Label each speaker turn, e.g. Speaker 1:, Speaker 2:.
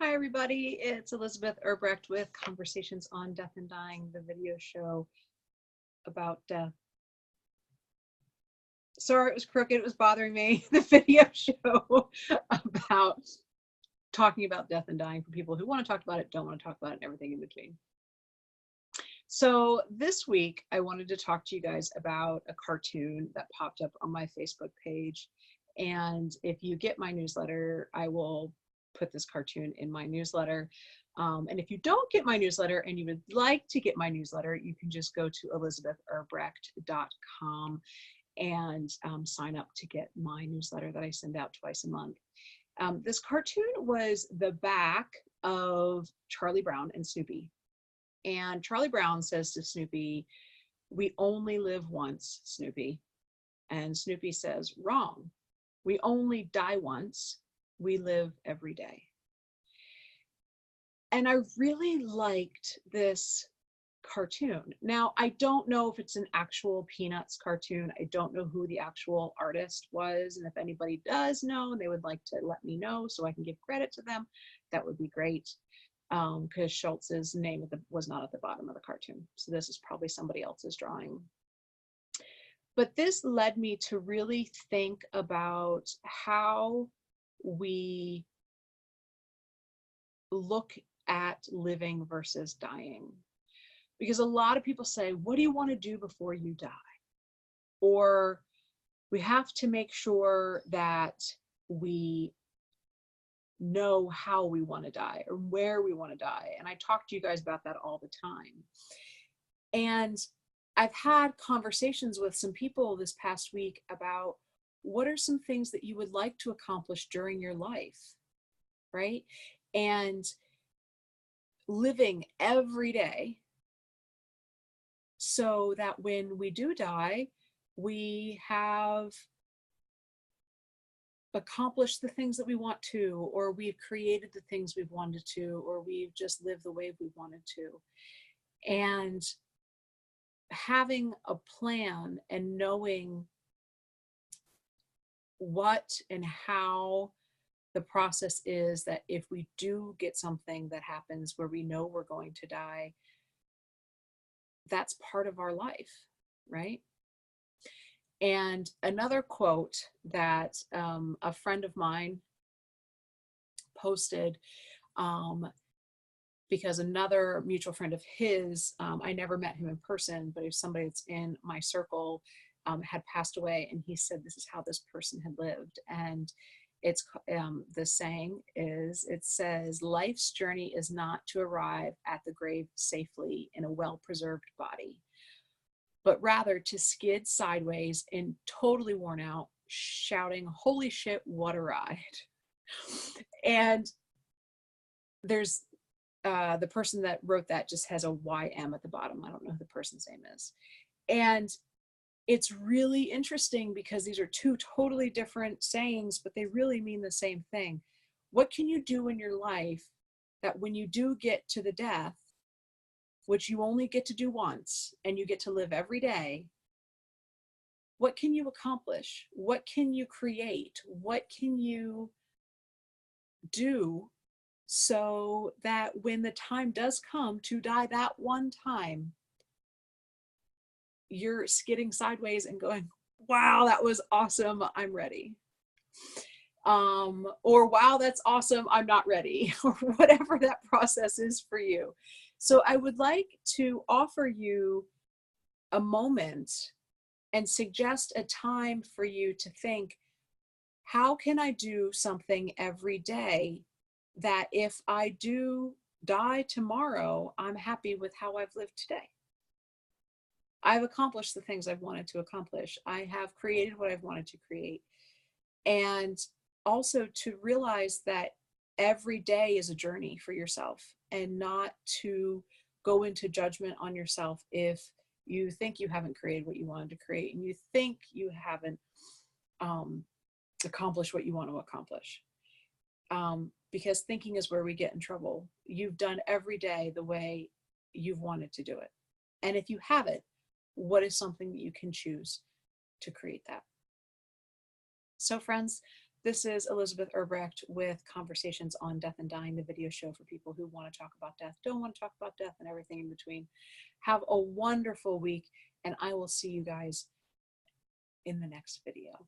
Speaker 1: Hi, everybody. It's Elizabeth Erbrecht with Conversations on Death and Dying, the video show about death. Sorry, it was crooked. It was bothering me. The video show about talking about death and dying for people who want to talk about it, don't want to talk about it, and everything in between. So this week, I wanted to talk to you guys about a cartoon that popped up on my Facebook page. And if you get my newsletter, I will put this cartoon in my newsletter. And if you don't get my newsletter and you would like to get my newsletter, you can just go to elizabethherbrecht.com and sign up to get my newsletter that I send out twice a month. This cartoon was the back of Charlie Brown and Snoopy. And Charlie Brown says to Snoopy, "We only live once, Snoopy." And Snoopy says, "Wrong. We only die once. We live every day." And I really liked this cartoon. Now, I don't know if it's an actual Peanuts cartoon. I don't know who the actual artist was. And if anybody does know and they would like to let me know so I can give credit to them, that would be great. Because Schultz's name was not at the bottom of the cartoon. So this is probably somebody else's drawing. But this led me to really think about how we look at living versus dying. Because a lot of people say, what do you want to do before you die? Or we have to make sure that we know how we want to die or where we want to die. And I talk to you guys about that all the time. And I've had conversations with some people this past week about what are some things that you would like to accomplish during your life, right? And living every day so that when we do die, we have accomplished the things that we want to, or we've created the things we've wanted to, or we've just lived the way we wanted to. And having a plan and knowing what and how the process is, that if we do get something that happens where we know we're going to die, that's part of our life, right? And another quote that a friend of mine posted, because another mutual friend of his, I never met him in person, but if somebody that's in my circle had passed away, and he said this is how this person had lived. And it's the saying is, it says, "Life's journey is not to arrive at the grave safely in a well-preserved body, but rather to skid sideways and totally worn out, shouting, 'Holy shit, what a ride.'" And there's the person that wrote that just has a YM at the bottom. I don't know who the person's name is. And it's really interesting because these are two totally different sayings, but they really mean the same thing. What can you do in your life that when you do get to the death, which you only get to do once and you get to live every day, what can you accomplish? What can you create? What can you do so that when the time does come to die that one time, you're skidding sideways and going, "Wow, that was awesome, I'm ready." Or, "Wow, that's awesome, I'm not ready," or whatever that process is for you. So I would like to offer you a moment and suggest a time for you to think, how can I do something every day that if I do die tomorrow, I'm happy with how I've lived today? I've accomplished the things I've wanted to accomplish. I have created what I've wanted to create. And also to realize that every day is a journey for yourself, and not to go into judgment on yourself if you think you haven't created what you wanted to create and you think you haven't accomplished what you want to accomplish. Because thinking is where we get in trouble. You've done every day the way you've wanted to do it. And if you haven't, what is something that you can choose to create that? So friends, This is Elizabeth Erbrecht with Conversations on Death and Dying, the video show for people who want to talk about death, don't want to talk about death, and everything in between. Have a wonderful week, and I will see you guys in the next video.